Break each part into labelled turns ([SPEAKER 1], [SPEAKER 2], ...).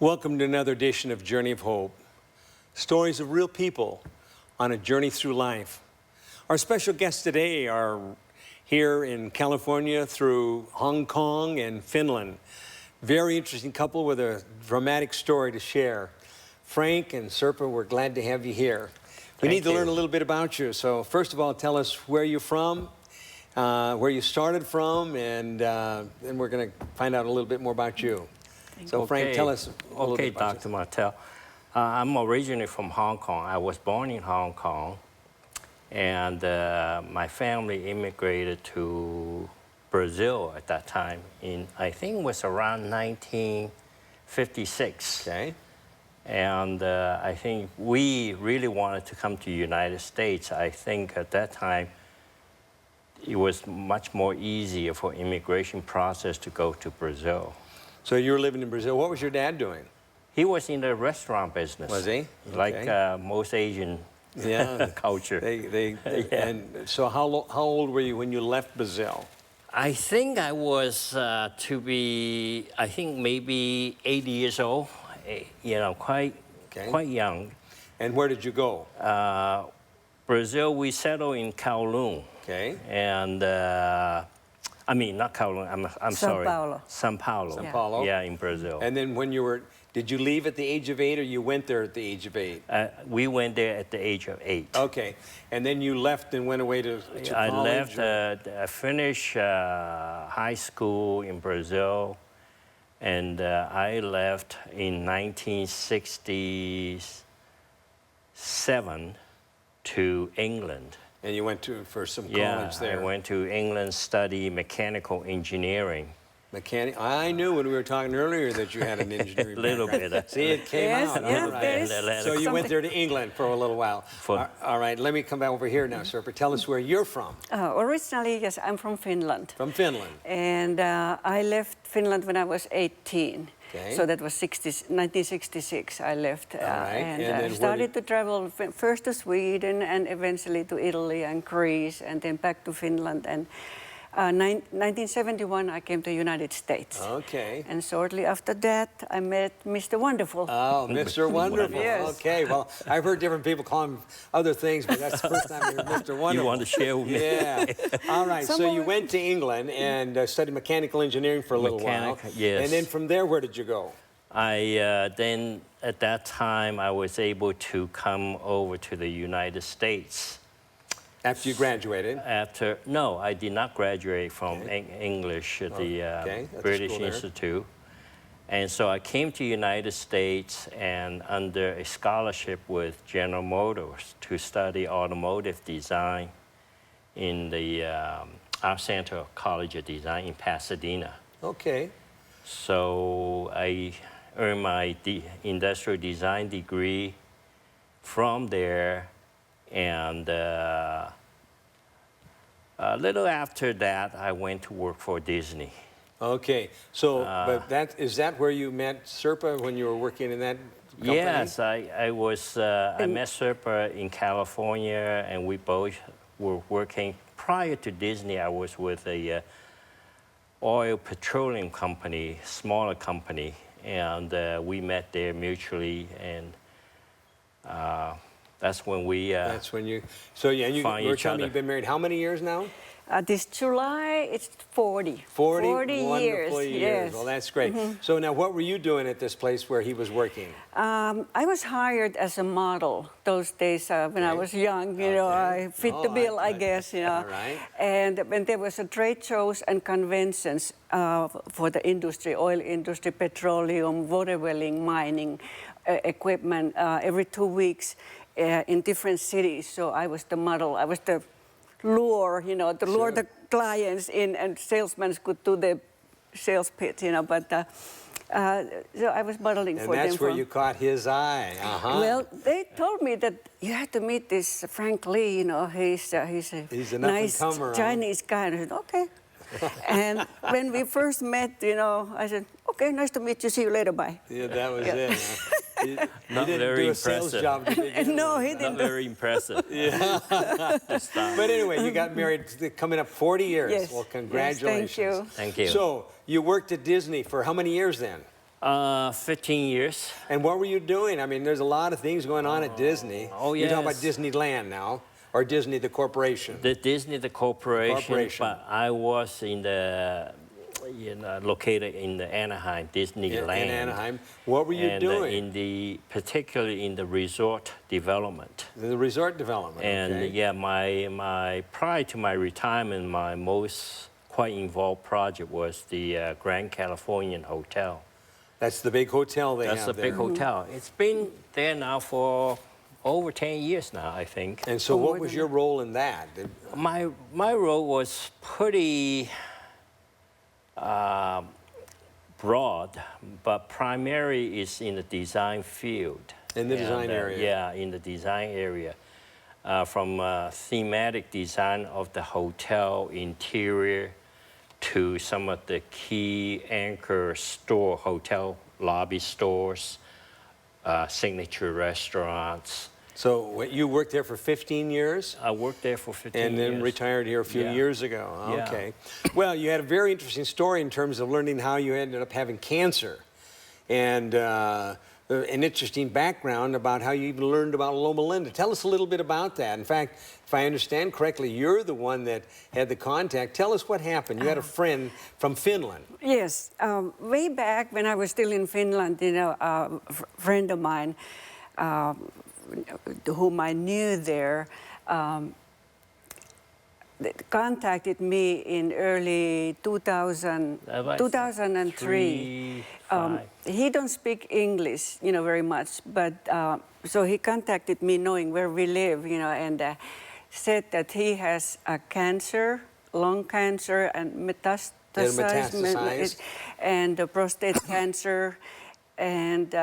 [SPEAKER 1] Welcome to another edition of Journey of Hope. Stories of real people on a journey through life. Our special guests today are here in California through Hong Kong and Finland. Very interesting couple with a dramatic story to share. Frank and Serpa, we're glad to have you here. We need to learn a little bit about you. So first of all, tell us where you're from, where you started from, and then we're going to find out a little bit more about you. So Frank, tell us a little bit about
[SPEAKER 2] Dr. Martel. I'm originally from Hong Kong. I was born in Hong Kong, and my family immigrated to Brazil at that time I think it was around 1956.
[SPEAKER 1] Okay.
[SPEAKER 2] And I think we really wanted to come to the United States. I think at that time, it was much more easier for immigration process to go to Brazil.
[SPEAKER 1] So you were living in Brazil. What was your dad doing?
[SPEAKER 2] He was in the restaurant business.
[SPEAKER 1] Was he?
[SPEAKER 2] Like most Asian culture.
[SPEAKER 1] And so how old were you when you left Brazil?
[SPEAKER 2] I think I was I think maybe 80 years old. You know, quite young.
[SPEAKER 1] And where did you go?
[SPEAKER 2] Brazil, we settled in Kowloon.
[SPEAKER 1] Okay.
[SPEAKER 2] And I mean, not Kowloon, I'm sorry. São Paulo.
[SPEAKER 1] São Paulo.
[SPEAKER 2] Yeah, in Brazil.
[SPEAKER 1] And then when you were, did you leave at the age of 8 or you went there at the age of 8?
[SPEAKER 2] We went there at the age of 8.
[SPEAKER 1] Okay. And then you left and went away to college?
[SPEAKER 2] I left, I finished high school in Brazil, and I left in 1967 to England.
[SPEAKER 1] And you went for some college there?
[SPEAKER 2] I went to England, study mechanical engineering.
[SPEAKER 1] I knew when we were talking earlier that you had an engineering
[SPEAKER 2] A little bit.
[SPEAKER 1] See, it came out.
[SPEAKER 2] Right.
[SPEAKER 1] So you went there to England for a little while. All right, let me come back over here now, Serpa. Tell us where you're from.
[SPEAKER 3] Originally, yes, I'm from Finland.
[SPEAKER 1] From Finland.
[SPEAKER 3] And I left Finland when I was 18.
[SPEAKER 1] Okay.
[SPEAKER 3] So that was 1966 I left.
[SPEAKER 1] All right.
[SPEAKER 3] And started to travel first to Sweden and eventually to Italy and Greece and then back to Finland. And 1971 I came to the United States.
[SPEAKER 1] Okay.
[SPEAKER 3] And shortly after that I met Mr. Wonderful.
[SPEAKER 1] Oh, Mr. Wonderful.
[SPEAKER 3] Yes.
[SPEAKER 1] Okay, well, I've heard different people call him other things, but that's the first time I heard Mr. Wonderful.
[SPEAKER 2] You want to share with me?
[SPEAKER 1] Yeah. All right, so you went to England and studied mechanical engineering for a little while.
[SPEAKER 2] Yes.
[SPEAKER 1] And then from there, where did you go?
[SPEAKER 2] Then at that time I was able to come over to the United States.
[SPEAKER 1] After you graduated?
[SPEAKER 2] No, I did not graduate from English at the British Institute. And so I came to the United States and under a scholarship with General Motors to study automotive design in the Art Center College of Design in Pasadena.
[SPEAKER 1] Okay.
[SPEAKER 2] So I earned my industrial design degree from there. And a little after that, I went to work for Disney.
[SPEAKER 1] Okay, so but is that where you met Serpa when you were working in that company?
[SPEAKER 2] Yes, I met Serpa in California, and we both were working. Prior to Disney, I was with a oil petroleum company, smaller company, and we met there mutually, and that's when we
[SPEAKER 1] that's when you, so yeah, you were telling me you've been married how many years now?
[SPEAKER 3] This July, it's 40.
[SPEAKER 1] 40
[SPEAKER 3] years.
[SPEAKER 1] Yes. Well, that's great. So now what were you doing at this place where he was working?
[SPEAKER 3] I was hired as a model those days when I was young. You know, I fit the bill, I guess, you know.
[SPEAKER 1] Right.
[SPEAKER 3] And when there was a trade shows and conventions for the industry, oil industry, petroleum, water welling, mining, equipment, every 2 weeks in different cities. So I was the model. I was the lure, you know, to lure the clients in, and salesmen could do the sales pitch, you know, but so I was modeling for them.
[SPEAKER 1] And that's where you caught his eye.
[SPEAKER 3] Well, they told me that you had to meet this Frank Lee, you know, he's a nice Chinese guy. And I said, okay. And when we first met, you know, I said, okay, nice to meet you, see you later, bye.
[SPEAKER 1] Yeah, that was it. You
[SPEAKER 2] not
[SPEAKER 1] didn't
[SPEAKER 2] very
[SPEAKER 1] do a
[SPEAKER 2] impressive.
[SPEAKER 1] sales job to begin
[SPEAKER 3] No,
[SPEAKER 1] with.
[SPEAKER 3] he didn't.
[SPEAKER 2] Not very impressive.
[SPEAKER 1] Yeah. But anyway, you got married coming up 40 years.
[SPEAKER 3] Yes.
[SPEAKER 1] Well, congratulations.
[SPEAKER 3] Yes, thank you.
[SPEAKER 2] Thank you.
[SPEAKER 1] So you worked at Disney for how many years then?
[SPEAKER 2] 15 years.
[SPEAKER 1] And what were you doing? I mean, there's a lot of things going on at Disney.
[SPEAKER 2] Oh,
[SPEAKER 1] You're talking about
[SPEAKER 2] yes.
[SPEAKER 1] Disneyland now, or Disney the corporation?
[SPEAKER 2] The Disney, the corporation. But I was in the, located in the Anaheim, Disneyland.
[SPEAKER 1] In Anaheim. What were you doing?
[SPEAKER 2] Particularly in the resort development.
[SPEAKER 1] The resort development,
[SPEAKER 2] And
[SPEAKER 1] okay.
[SPEAKER 2] yeah, prior to my retirement, my most quite involved project was the Grand Californian Hotel.
[SPEAKER 1] That's the big hotel they have
[SPEAKER 2] That's the
[SPEAKER 1] there.
[SPEAKER 2] big hotel. It's been there now for over 10 years now, I think.
[SPEAKER 1] And so what was your role in that?
[SPEAKER 2] My role was pretty broad, but primary is in the design field.
[SPEAKER 1] In the design area?
[SPEAKER 2] Yeah, in the design area. From thematic design of the hotel interior to some of the key anchor store, hotel lobby stores, signature restaurants.
[SPEAKER 1] So you worked there for 15 years?
[SPEAKER 2] I worked there for 15 years.
[SPEAKER 1] And then retired here a few years ago. Okay.
[SPEAKER 2] Yeah.
[SPEAKER 1] Well, you had a very interesting story in terms of learning how you ended up having cancer. And an interesting background about how you even learned about Loma Linda. Tell us a little bit about that. In fact, if I understand correctly, you're the one that had the contact. Tell us what happened. You had a friend from Finland.
[SPEAKER 3] Yes. Way back when I was still in Finland, a friend of mine whom I knew there contacted me in early 2003. He don't speak English, very much, but so he contacted me knowing where we live, and said that he has a cancer, lung cancer, and metastasized, and prostate cancer. And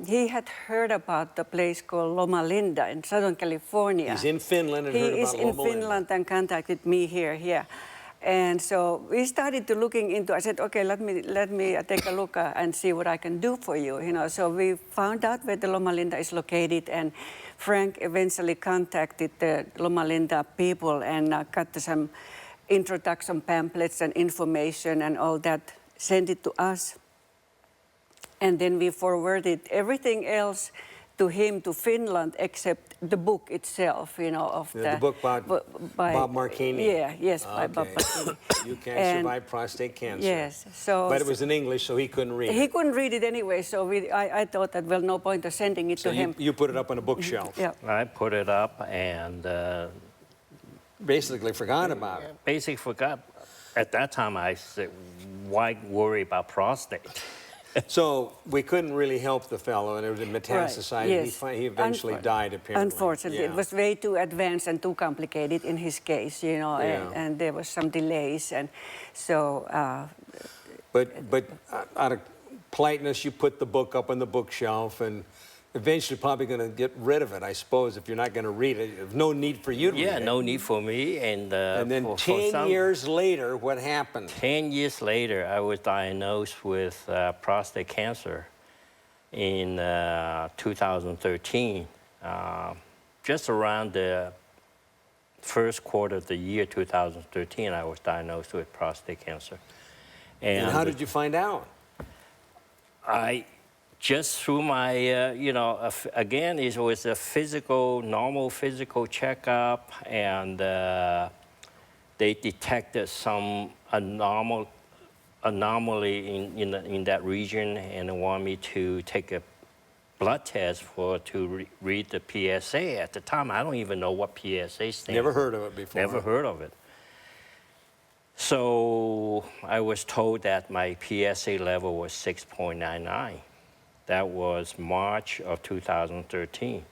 [SPEAKER 3] he had heard about the place called Loma Linda in Southern California.
[SPEAKER 1] He's in Finland and heard about Loma Linda. He is in
[SPEAKER 3] Finland and contacted me here, yeah. And so we started to looking into. I said, okay, let me take a look and see what I can do for you. So we found out where the Loma Linda is located, and Frank eventually contacted the Loma Linda people and got some introduction pamphlets and information and all that, sent it to us. And then we forwarded everything else to him to Finland except the book itself, of
[SPEAKER 1] the book by Bob Marchini.
[SPEAKER 3] Yeah, yes, by Bob Marchini.
[SPEAKER 1] You Can't Survive Prostate Cancer.
[SPEAKER 3] Yes,
[SPEAKER 1] but it was in English, so he couldn't read it.
[SPEAKER 3] He couldn't read it anyway, so I thought that, well, no point of sending it to him.
[SPEAKER 1] You put it up on a bookshelf.
[SPEAKER 3] Yeah.
[SPEAKER 2] I put it up and
[SPEAKER 1] basically forgot about it.
[SPEAKER 2] Basically forgot. At that time, I said, why worry about prostate?
[SPEAKER 1] So we couldn't really help the fellow, and it was metastasized.
[SPEAKER 3] Right, yes.
[SPEAKER 1] He eventually died, apparently.
[SPEAKER 3] Unfortunately, it was way too advanced and too complicated in his case, and there was some delays, and so.
[SPEAKER 1] But out of politeness, you put the book up on the bookshelf, and eventually probably going to get rid of it, I suppose, if you're not going to read it. There's no need for you to read it.
[SPEAKER 2] Yeah, no need for me. And
[SPEAKER 1] then 10 years later, what happened?
[SPEAKER 2] 10 years later, I was diagnosed with prostate cancer in 2013. Just around the first quarter of the year 2013, I was diagnosed with prostate cancer.
[SPEAKER 1] And how did you find out?
[SPEAKER 2] Just through my, again, it was a normal physical checkup, and they detected some anomaly in that region, and wanted me to take a blood test to read the PSA. At the time, I don't even know what PSA stands.
[SPEAKER 1] Never heard of it before.
[SPEAKER 2] Never heard of it. So I was told that my PSA level was 6.99. That was March of 2013.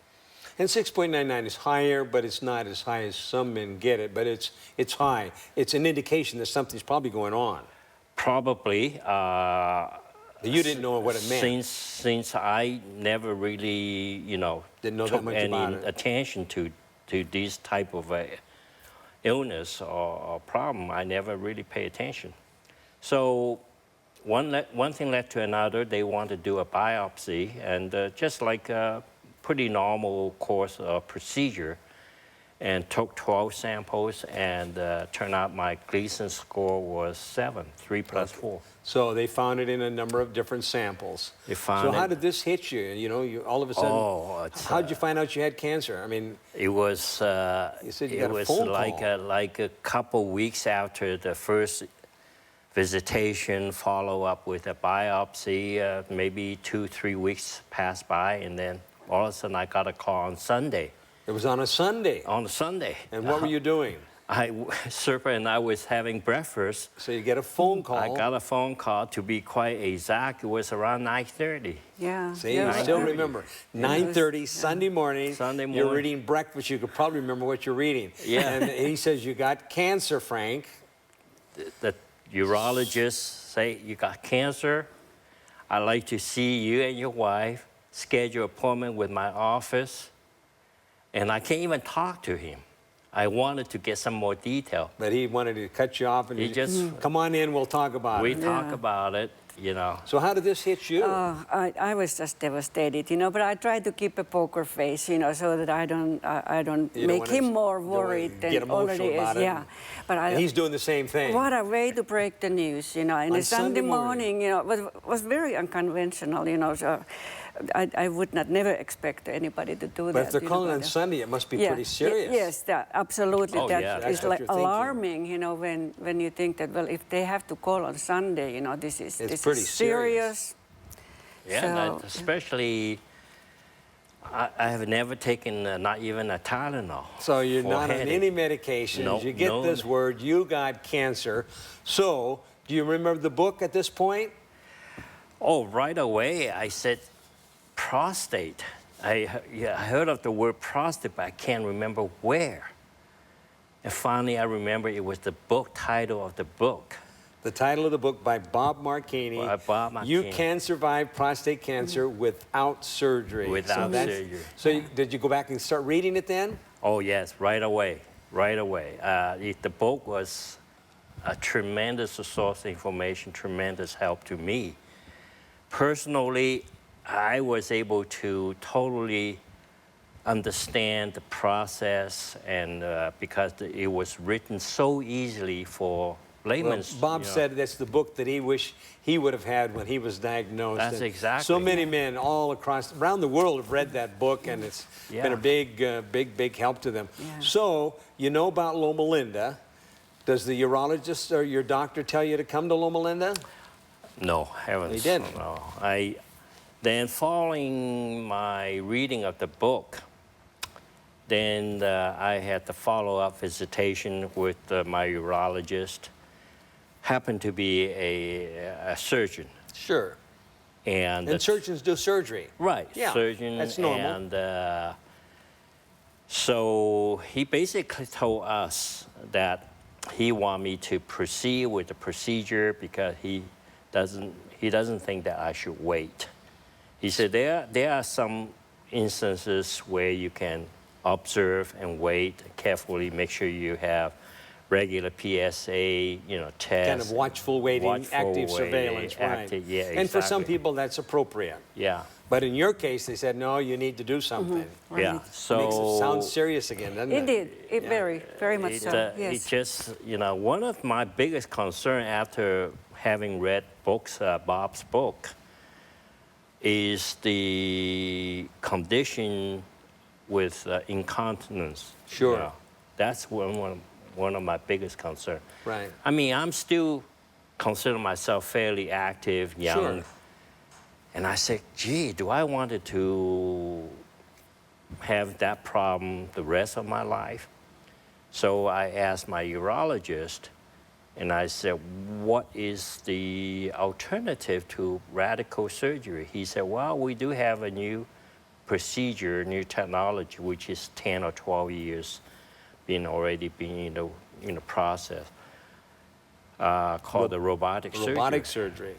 [SPEAKER 1] And 6.99 is higher, but it's not as high as some men get it, but it's high. It's an indication that something's probably going on.
[SPEAKER 2] Probably.
[SPEAKER 1] You didn't know what it meant.
[SPEAKER 2] Since I never really,
[SPEAKER 1] didn't know
[SPEAKER 2] took
[SPEAKER 1] that much
[SPEAKER 2] any
[SPEAKER 1] about it.
[SPEAKER 2] attention to this type of illness or problem, I never really pay attention. So one thing led to another. They wanted to do a biopsy, and just like a pretty normal course of procedure, and took 12 samples, and turned out my Gleason score was 7, 3 plus 4.
[SPEAKER 1] So they found it in a number of different samples.
[SPEAKER 2] They found
[SPEAKER 1] so
[SPEAKER 2] it.
[SPEAKER 1] how did this hit you? You know, you all of a sudden, how did you find out you had cancer? I mean,
[SPEAKER 2] it was
[SPEAKER 1] you said you got a phone call.
[SPEAKER 2] like a couple weeks after the first visitation, follow up with a biopsy. Maybe 2-3 weeks passed by, and then all of a sudden I got a call on Sunday.
[SPEAKER 1] It was on a Sunday.
[SPEAKER 2] On a Sunday.
[SPEAKER 1] And what were you doing?
[SPEAKER 2] Serpa and I was having breakfast.
[SPEAKER 1] So you get a phone call.
[SPEAKER 2] I got a phone call, to be quite exact, it was around 9:30.
[SPEAKER 3] Yeah.
[SPEAKER 1] See, you still remember. 9:30, Sunday morning.
[SPEAKER 2] Sunday morning.
[SPEAKER 1] You're reading breakfast. You could probably remember what you're reading.
[SPEAKER 2] Yeah.
[SPEAKER 1] And he says, you got cancer, Frank.
[SPEAKER 2] The urologist say, you got cancer. I'd like to see you and your wife, schedule an appointment with my office. And I can't even talk to him. I wanted to get some more detail.
[SPEAKER 1] But he wanted to cut you off and
[SPEAKER 2] he just,
[SPEAKER 1] come on in, we'll talk about
[SPEAKER 2] we
[SPEAKER 1] it.
[SPEAKER 2] talk about it, you know.
[SPEAKER 1] So how did this hit you?
[SPEAKER 3] I was just devastated, you know, but I try to keep a poker face, you know, so that I don't make him more worried than already is. Yeah. But
[SPEAKER 1] and he's doing the same thing.
[SPEAKER 3] What a way to break the news, you know. And
[SPEAKER 1] On
[SPEAKER 3] a Sunday morning, you know, was very unconventional, you know. So I would never expect anybody to do that.
[SPEAKER 1] But if they're calling on Sunday, it must be pretty serious.
[SPEAKER 3] Yes, absolutely.
[SPEAKER 2] Oh, yeah.
[SPEAKER 3] That is like alarming, you know, when you think that, well, if they have to call on Sunday, you know, this is
[SPEAKER 1] pretty
[SPEAKER 3] serious.
[SPEAKER 2] Yeah,
[SPEAKER 3] So,
[SPEAKER 2] especially, I have never taken not even a Tylenol.
[SPEAKER 1] So you're
[SPEAKER 2] for
[SPEAKER 1] not on
[SPEAKER 2] headache.
[SPEAKER 1] any medications.
[SPEAKER 2] No,
[SPEAKER 1] you get this word, you got cancer. So do you remember the book at this point?
[SPEAKER 2] Oh, right away, I said, prostate. I heard of the word prostate, but I can't remember where. And finally, I remember it was the book title of the book.
[SPEAKER 1] The title of the book by Bob Marcini.
[SPEAKER 2] By Bob Marcini.
[SPEAKER 1] You can survive prostate cancer without surgery.
[SPEAKER 2] Without surgery.
[SPEAKER 1] So did you go back and start reading it then?
[SPEAKER 2] Oh, yes, right away, right away. The book was a tremendous source of information, tremendous help to me. Personally, I was able to totally understand the process, and because it was written so easily for layman's.
[SPEAKER 1] Well, Bob said that's the book that he wished he would have had when he was diagnosed.
[SPEAKER 2] That's
[SPEAKER 1] and
[SPEAKER 2] exactly.
[SPEAKER 1] So many men all around the world have read that book, and it's been a big help to them.
[SPEAKER 3] Yeah.
[SPEAKER 1] So you know about Loma Linda. Does the urologist or your doctor tell you to come to Loma Linda?
[SPEAKER 2] No, heavens.
[SPEAKER 1] He didn't.
[SPEAKER 2] No. Then following my reading of the book, then I had the follow-up visitation with my urologist. Happened to be a surgeon.
[SPEAKER 1] Sure.
[SPEAKER 2] And
[SPEAKER 1] surgeons do surgery.
[SPEAKER 2] Right,
[SPEAKER 1] Yeah,
[SPEAKER 2] surgeon.
[SPEAKER 1] that's normal.
[SPEAKER 2] And so he basically told us that he wanted me to proceed with the procedure because he doesn't think that I should wait. He said there are some instances where you can observe and wait carefully, make sure you have regular PSA, tests.
[SPEAKER 1] Kind of watchful waiting, active surveillance, right?
[SPEAKER 2] Active, yeah,
[SPEAKER 1] And for some
[SPEAKER 2] exactly.
[SPEAKER 1] people, that's appropriate.
[SPEAKER 2] Yeah.
[SPEAKER 1] But in your case, they said, no, you need to do something.
[SPEAKER 3] Right.
[SPEAKER 2] Yeah. So
[SPEAKER 1] Makes it sound serious again, doesn't it?
[SPEAKER 3] It did. It very much so. Yes.
[SPEAKER 2] It just, one of my biggest concerns after having read books, Bob's book, is the condition with incontinence.
[SPEAKER 1] Sure.
[SPEAKER 2] That's one of my biggest concerns.
[SPEAKER 1] Right.
[SPEAKER 2] I mean, I'm still consider myself fairly active, young.
[SPEAKER 1] Sure.
[SPEAKER 2] And I said, gee, do I want to have that problem the rest of my life? So I asked my urologist, and I said, what is the alternative to radical surgery? He said, well, we do have a new procedure, new technology, which is 10 or 12 years already being in the process, called the robotic surgery.
[SPEAKER 1] Robotic surgery.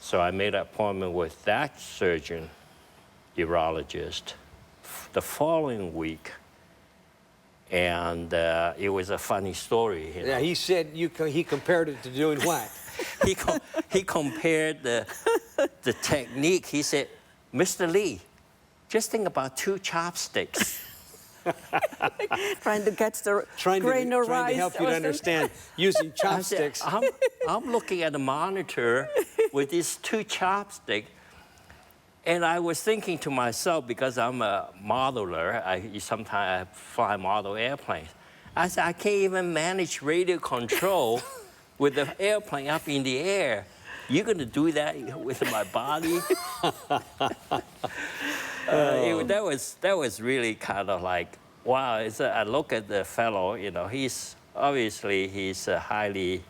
[SPEAKER 2] So I made an appointment with that surgeon, urologist, the following week. And it was a funny story.
[SPEAKER 1] Yeah, he said he compared it to doing what?
[SPEAKER 2] He compared the technique. He said, Mr. Lee, just think about 2 chopsticks.
[SPEAKER 3] trying to catch the
[SPEAKER 1] Trying
[SPEAKER 3] grain of
[SPEAKER 1] to
[SPEAKER 3] rice.
[SPEAKER 1] help you to understand using chopsticks.
[SPEAKER 2] I'm looking at the monitor with these 2 chopsticks, and I was thinking to myself, because I'm a modeler, sometimes I fly model airplanes. I said, I can't even manage radio control with the airplane up in the air. You're going to do that with my body? That was really kind of like, wow. I look at the fellow, he's highly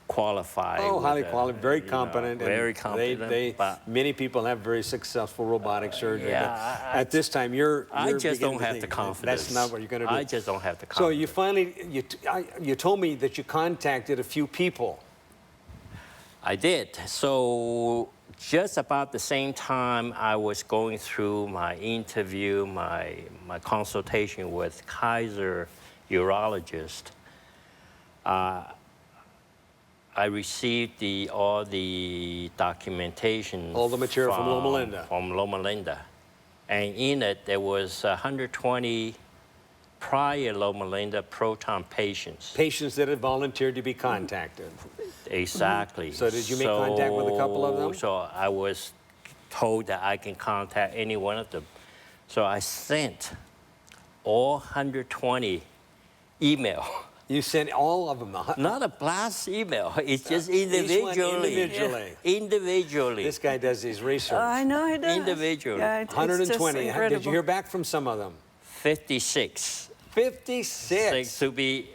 [SPEAKER 2] qualified.
[SPEAKER 1] Oh, highly qualified, very competent.
[SPEAKER 2] Very competent.
[SPEAKER 1] Many people have very successful robotic surgery.
[SPEAKER 2] Yeah,
[SPEAKER 1] at this time, you're
[SPEAKER 2] I just don't
[SPEAKER 1] beginning to
[SPEAKER 2] have
[SPEAKER 1] think
[SPEAKER 2] the confidence.
[SPEAKER 1] That's not what you're going to do.
[SPEAKER 2] I just don't have the
[SPEAKER 1] So
[SPEAKER 2] confidence.
[SPEAKER 1] you finally, you told me that you contacted a few people.
[SPEAKER 2] I did. So just about the same time I was going through my interview, my consultation with Kaiser urologist, I received all the documentation.
[SPEAKER 1] All the material from Loma Linda.
[SPEAKER 2] From Loma Linda. And in it, there was 120 prior Loma Linda proton patients.
[SPEAKER 1] Patients that had volunteered to be contacted.
[SPEAKER 2] Exactly.
[SPEAKER 1] So did you make contact with a couple of them?
[SPEAKER 2] So I was told that I can contact any one of them. So I sent all 120 email.
[SPEAKER 1] You sent all of them.
[SPEAKER 2] Not a blast email. It's just individually. Individually.
[SPEAKER 1] This guy does his research.
[SPEAKER 3] I know he does.
[SPEAKER 2] Individually.
[SPEAKER 3] Yeah, it's
[SPEAKER 1] 120.
[SPEAKER 3] just
[SPEAKER 1] Did you hear back from some of them?
[SPEAKER 2] 56.
[SPEAKER 1] 56.
[SPEAKER 2] To be,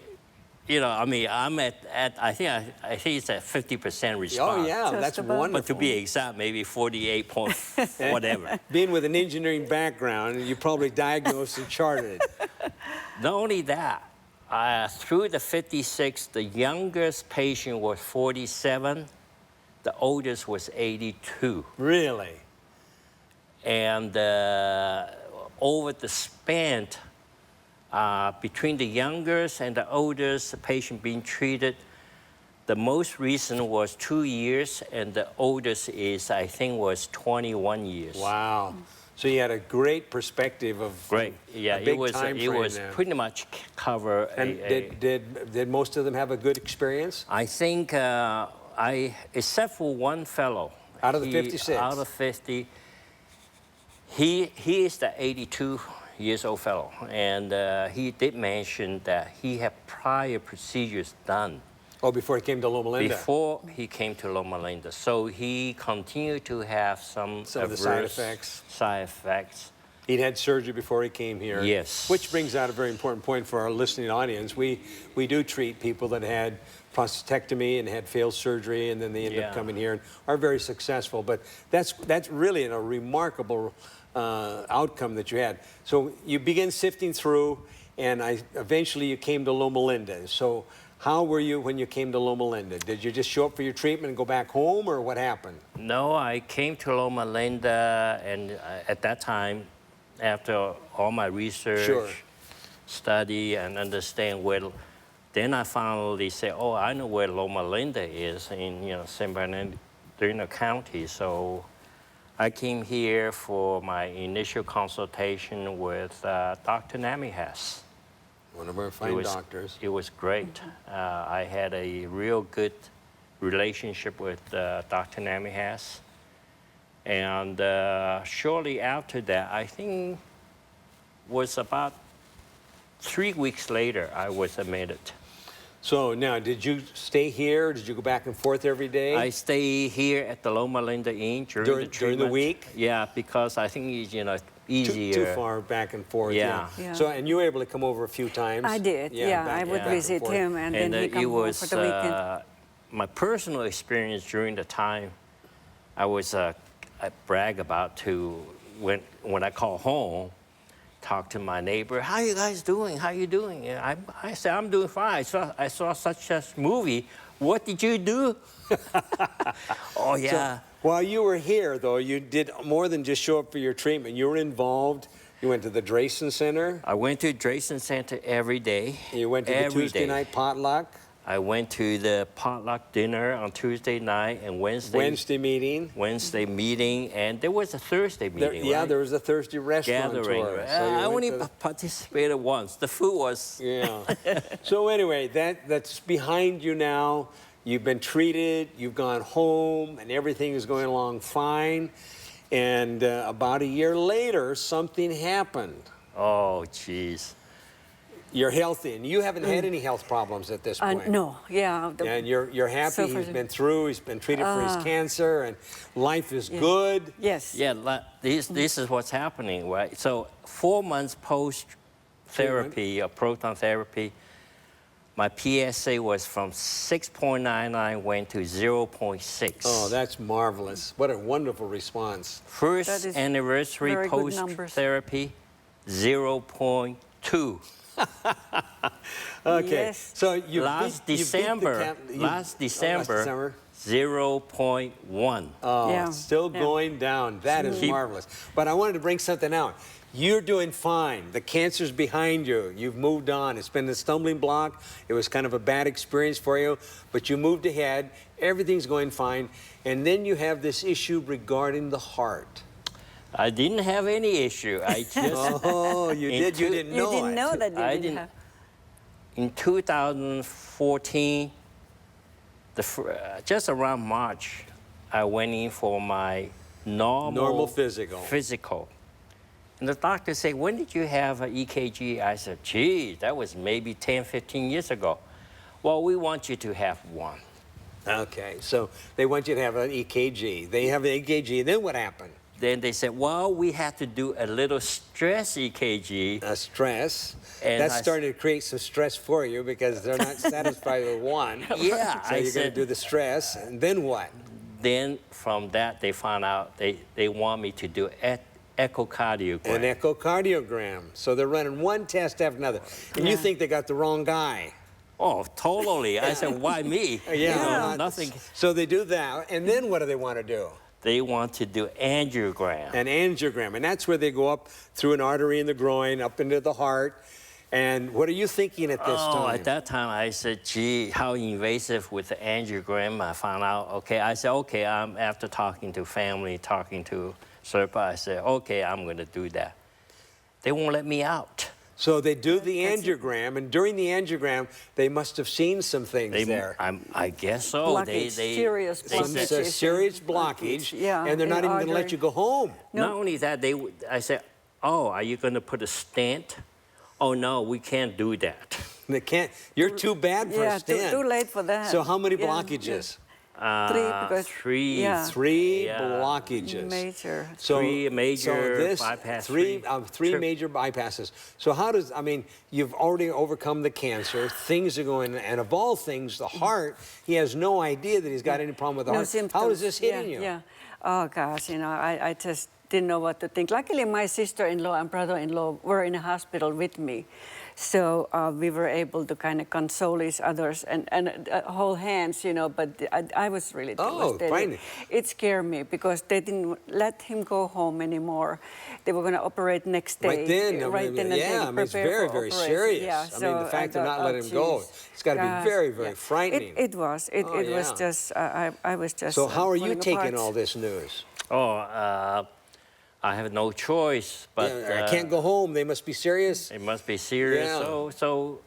[SPEAKER 2] I'm at I think it's at 50% response.
[SPEAKER 1] Oh yeah,
[SPEAKER 3] Just
[SPEAKER 1] that's
[SPEAKER 3] about.
[SPEAKER 1] wonderful.
[SPEAKER 2] But to be exact, maybe 48 point whatever.
[SPEAKER 1] Being with an engineering background, you probably diagnosed and charted.
[SPEAKER 2] Not only that, through the 56, the youngest patient was 47, the oldest was 82.
[SPEAKER 1] Really?
[SPEAKER 2] And over the span between the youngest and the oldest patient being treated, the most recent was 2 years, and the oldest I think was 21 years.
[SPEAKER 1] Wow. So you had a great perspective of
[SPEAKER 2] Great. Yeah,
[SPEAKER 1] a big time
[SPEAKER 2] it
[SPEAKER 1] frame
[SPEAKER 2] was
[SPEAKER 1] there.
[SPEAKER 2] pretty much cover.
[SPEAKER 1] And did most of them have a good experience?
[SPEAKER 2] I think except for one fellow.
[SPEAKER 1] Out of the 56?
[SPEAKER 2] Out of 50, he is the 82 years old fellow, and he did mention that he had prior procedures done.
[SPEAKER 1] Oh, before he came to Loma Linda?
[SPEAKER 2] Before he came to Loma Linda. So he continued to have some
[SPEAKER 1] of the side effects.
[SPEAKER 2] Side effects.
[SPEAKER 1] He'd had surgery before he came here.
[SPEAKER 2] Yes.
[SPEAKER 1] Which brings out a very important point for our listening audience. We do treat people that had prostatectomy and had failed surgery, and then they end up coming here and are very successful. But that's really a remarkable outcome that you had. So you begin sifting through, and eventually you came to Loma Linda. So how were you when you came to Loma Linda? Did you just show up for your treatment and go back home, or what happened?
[SPEAKER 2] No, I came to Loma Linda, and at that time, after all my research, study, and understand then I finally said, oh, I know where Loma Linda is in San Bernardino County. So I came here for my initial consultation with Dr. Namihas.
[SPEAKER 1] One of our fine doctors.
[SPEAKER 2] It was great. I had a real good relationship with Dr. Namihas. And shortly after that, I think was about 3 weeks later, I was admitted.
[SPEAKER 1] So now, did you stay here? Did you go back and forth every day?
[SPEAKER 2] I stay here at the Loma Linda Inn during the treatment.
[SPEAKER 1] During the week?
[SPEAKER 2] Yeah, because I think it's, easier.
[SPEAKER 1] Too far back and forth.
[SPEAKER 2] Yeah.
[SPEAKER 1] So, and you were able to come over a few times?
[SPEAKER 3] I did, I would visit him, and then he come home for the weekend.
[SPEAKER 2] My personal experience during the time, I brag about when I call home, talk to my neighbor, how you guys doing? How you doing? And I said, I'm doing fine. I saw such a movie. What did you do? Oh, yeah.
[SPEAKER 1] So, while you were here, though, you did more than just show up for your treatment. You were involved. You went to the Drayson Center.
[SPEAKER 2] I went to Drayson Center every day.
[SPEAKER 1] You went to the Tuesday night potluck.
[SPEAKER 2] I went to the potluck dinner on Tuesday night and Wednesday meeting, and there was a Thursday meeting.
[SPEAKER 1] Yeah,
[SPEAKER 2] right?
[SPEAKER 1] there was a Thursday restaurant
[SPEAKER 2] Gathering.
[SPEAKER 1] tour.
[SPEAKER 2] So I only participated once. The food was.
[SPEAKER 1] Yeah. So anyway, that's behind you now. You've been treated. You've gone home, and everything is going along fine. And about a year later, something happened.
[SPEAKER 2] Oh, jeez.
[SPEAKER 1] You're healthy, and you haven't had any health problems at this point.
[SPEAKER 3] No, yeah.
[SPEAKER 1] And you're happy. He's been through. He's been treated for his cancer, and life is good.
[SPEAKER 3] Yes.
[SPEAKER 2] Yeah, this is what's happening, right? So 4 months post-therapy, or proton therapy, my PSA was from 6.99 went to 0.6.
[SPEAKER 1] Oh, that's marvelous. What a wonderful response.
[SPEAKER 2] First anniversary post-therapy, 0.2.
[SPEAKER 1] Okay,
[SPEAKER 3] yes.
[SPEAKER 1] so you
[SPEAKER 2] last
[SPEAKER 1] beat
[SPEAKER 2] December, 0.1.
[SPEAKER 1] Oh,
[SPEAKER 3] Yeah.
[SPEAKER 1] still going down. That is marvelous. But I wanted to bring something out. You're doing fine. The cancer's behind you. You've moved on. It's been a stumbling block. It was kind of a bad experience for you, but you moved ahead. Everything's going fine. And then you have this issue regarding the heart.
[SPEAKER 2] I didn't have any issue. I just.
[SPEAKER 1] Oh, you did. You didn't know it.
[SPEAKER 3] You didn't know that you didn't have.
[SPEAKER 2] In 2014, just around March, I went in for my normal physical. And the doctor said, when did you have an EKG? I said, gee, that was maybe 10, 15 years ago. Well, we want you to have one.
[SPEAKER 1] Okay, so they want you to have an EKG. They have an EKG, then what happened?
[SPEAKER 2] Then they said, well, we have to do a little stress EKG.
[SPEAKER 1] A stress.
[SPEAKER 2] And
[SPEAKER 1] that's starting to create some stress for you because they're not satisfied with one.
[SPEAKER 2] Yeah.
[SPEAKER 1] So you're going to do the stress, and then what?
[SPEAKER 2] Then from that, they found out they want me to do echocardiogram.
[SPEAKER 1] An echocardiogram. So they're running one test after another. And you think they got the wrong guy.
[SPEAKER 2] Oh, totally. I said, why me?
[SPEAKER 1] Yeah.
[SPEAKER 2] Nothing.
[SPEAKER 1] So they do that, and then what do they want to do?
[SPEAKER 2] They want to do angiogram.
[SPEAKER 1] An angiogram, and that's where they go up through an artery in the groin, up into the heart. And what are you thinking at this time?
[SPEAKER 2] At that time, I said, gee, how invasive with the angiogram. I found out, I said, after talking to family, talking to Serpa, I said, I'm going to do that. They won't let me out.
[SPEAKER 1] So they do the angiogram, and during the angiogram, they must have seen some things there.
[SPEAKER 2] I guess so.
[SPEAKER 3] Blockage, serious blockage.
[SPEAKER 1] Serious blockage,
[SPEAKER 3] yeah,
[SPEAKER 1] and they're not even going to let you go home.
[SPEAKER 3] No.
[SPEAKER 2] Not only that, I said, are you going to put a stent? Oh, no, we can't do that.
[SPEAKER 1] They can't. You're too bad for a stent.
[SPEAKER 3] Too late for that.
[SPEAKER 1] So how many blockages?
[SPEAKER 2] Three.
[SPEAKER 1] Three blockages.
[SPEAKER 3] Major.
[SPEAKER 2] Three major bypasses.
[SPEAKER 1] Three major bypasses. So how does, you've already overcome the cancer, things are going, and of all things, the heart, he has no idea that he's got any problem with the heart.
[SPEAKER 3] Symptoms.
[SPEAKER 1] How is this hitting you?
[SPEAKER 3] Yeah. Oh, gosh, I just didn't know what to think. Luckily, my sister-in-law and brother-in-law were in a hospital with me. So we were able to kind of console each others and hold hands, but I was really devastated.
[SPEAKER 1] Fine.
[SPEAKER 3] It scared me because they didn't let him go home anymore. They were going to operate next day.
[SPEAKER 1] Right then. Yeah, it's very, very serious.
[SPEAKER 3] Yeah,
[SPEAKER 1] the fact of not letting him go, it's got to be very, very frightening.
[SPEAKER 3] It was. It was just, I was just.
[SPEAKER 1] So how are you taking all this news?
[SPEAKER 2] I have no choice, but...
[SPEAKER 1] I can't go home. They must be serious.
[SPEAKER 2] It must be serious.
[SPEAKER 1] Yeah.
[SPEAKER 2] So...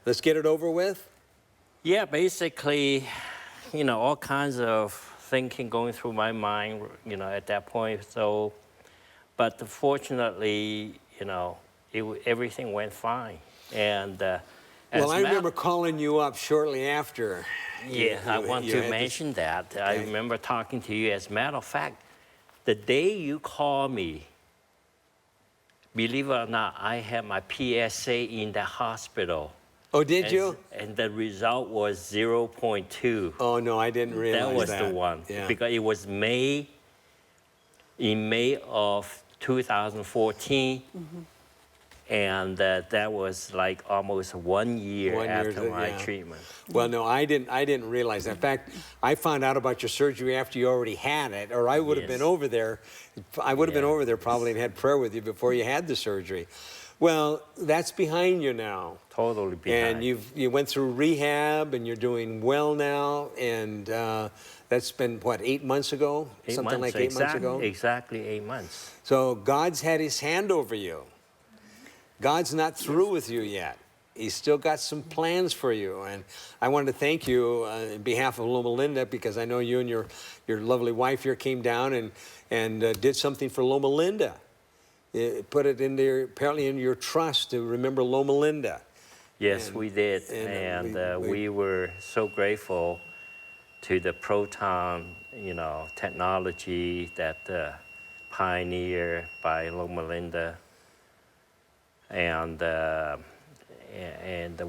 [SPEAKER 1] Let's get it over with?
[SPEAKER 2] Yeah, basically, all kinds of thinking going through my mind, at that point. So, but fortunately, everything went fine. And
[SPEAKER 1] I remember calling you up shortly after.
[SPEAKER 2] Yeah, I want to mention that. Okay. I remember talking to you. As a matter of fact, the day you called me, believe it or not, I had my PSA in the hospital.
[SPEAKER 1] Oh, did you?
[SPEAKER 2] And the result was 0.2.
[SPEAKER 1] Oh, no, I didn't realize that.
[SPEAKER 2] That was the one. Yeah. Because it was in May of 2014. Mm-hmm. And that was like almost 1 year
[SPEAKER 1] 1 year
[SPEAKER 2] after my
[SPEAKER 1] yeah.
[SPEAKER 2] treatment.
[SPEAKER 1] Well, no, I didn't realize that. In fact, I found out about your surgery after you already had it, or I would have been
[SPEAKER 2] Yes.
[SPEAKER 1] over there. I would have been
[SPEAKER 2] Yeah.
[SPEAKER 1] over there probably and had prayer with you before you had the surgery. Well, that's behind you now.
[SPEAKER 2] Totally behind.
[SPEAKER 1] And you went through rehab, and you're doing well now. And that's been, what, 8 months ago?
[SPEAKER 2] 8
[SPEAKER 1] Something
[SPEAKER 2] months,
[SPEAKER 1] like 8 months ago?
[SPEAKER 2] Exactly 8 months.
[SPEAKER 1] So God's had his hand over you. God's not through with you yet. He's still got some plans for you. And I wanted to thank you on behalf of Loma Linda, because I know you and your lovely wife here came down and did something for Loma Linda. Put it in there, apparently in your trust to remember Loma Linda.
[SPEAKER 2] Yes, we did. And we were so grateful to the proton, technology that pioneered by Loma Linda. And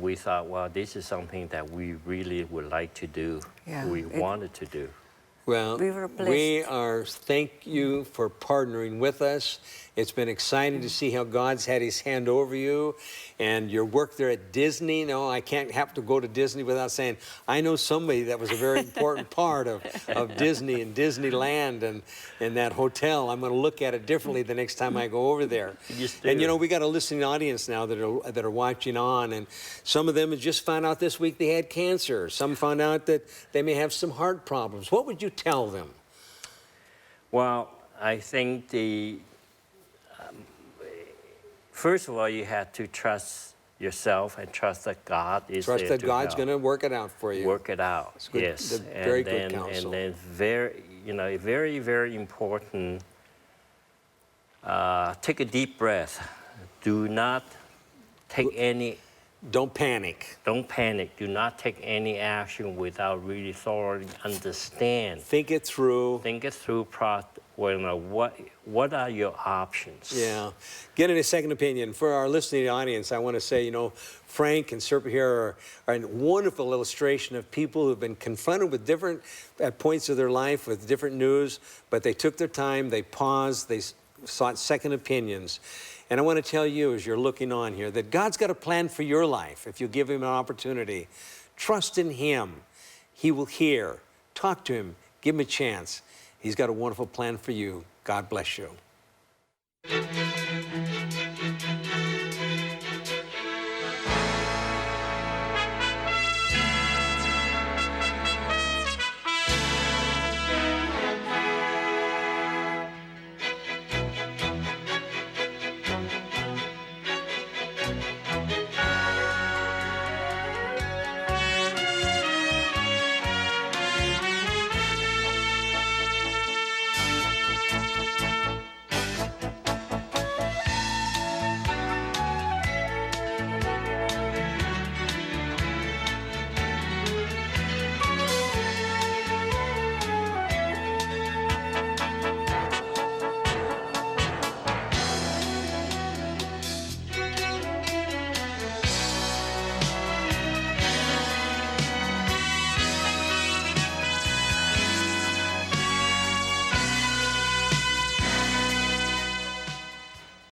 [SPEAKER 2] we thought, well, this is something that we really would like to do.
[SPEAKER 3] Yeah,
[SPEAKER 2] we wanted to do.
[SPEAKER 1] Well, we thank you for partnering with us. It's been exciting to see how God's had his hand over you and your work there at Disney. No, I can't have to go to Disney without saying, I know somebody that was a very important part of Disney and Disneyland and that hotel. I'm going to look at it differently the next time I go over there. And we got a listening audience now that are watching on, and some of them have just found out this week they had cancer. Some found out that they may have some heart problems. What would you tell them?
[SPEAKER 2] Well, I think first of all, you have to trust yourself and trust that God is there to help.
[SPEAKER 1] Trust that God's going to work it out for you.
[SPEAKER 2] Work it out,
[SPEAKER 1] good,
[SPEAKER 2] yes.
[SPEAKER 1] Very good counsel.
[SPEAKER 2] And then very, very important, take a deep breath. Do not take any...
[SPEAKER 1] Don't panic.
[SPEAKER 2] Don't panic. Do not take any action without really thoroughly understand.
[SPEAKER 1] Think it through.
[SPEAKER 2] Think it through. What are your options?
[SPEAKER 1] Yeah. Getting a second opinion. For our listening audience, I want to say, Frank and Serpa here are a wonderful illustration of people who've been confronted with different points of their life with different news, but they took their time, they paused, they sought second opinions. And I want to tell you, as you're looking on here, that God's got a plan for your life if you give him an opportunity. Trust in him. He will hear. Talk to him. Give him a chance. He's got a wonderful plan for you. God bless you.